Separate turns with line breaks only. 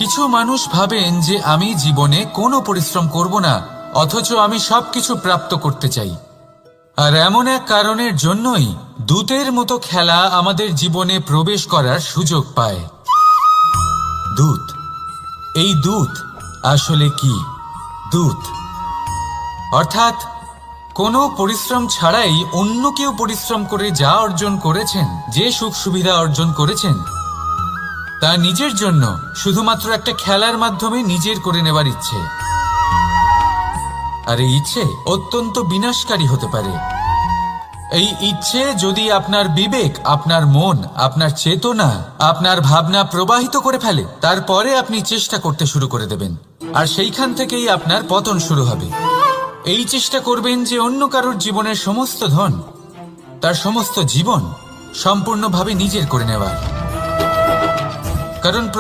কিছু মানুষ ভাবেন যে আমি জীবনে কোনো পরিশ্রম করব না, অথচ আমি সবকিছু প্রাপ্ত করতে চাই। আর এমন এক কারণের জন্যই দূতের মতো খেলা আমাদের জীবনে প্রবেশ করার সুযোগ পায়। দূত, এই দূত আসলে কি? দূত অর্থাৎ কোনো পরিশ্রম ছাড়াই অন্য কেউ পরিশ্রম করে যা অর্জন করেছেন, যে সুখ সুবিধা অর্জন করেছেন, তা নিজের জন্য শুধুমাত্র একটা খেলার মাধ্যমে নিজের করে নেবার ইচ্ছে। আর এই ইচ্ছে অত্যন্ত বিনাশকারী হতে পারে। এই ইচ্ছে যদি আপনার বিবেক, আপনার মন, আপনার চেতনা, আপনার ভাবনা প্রবাহিত করে ফেলে, তারপরে আপনি চেষ্টা করতে শুরু করে দেবেন, আর সেইখান থেকেই আপনার পতন শুরু হবে। এই চেষ্টা করবেন যে অন্য কারোর জীবনের সমস্ত ধন, তার সমস্ত জীবন সম্পূর্ণভাবে নিজের করে নেওয়ার। কারণ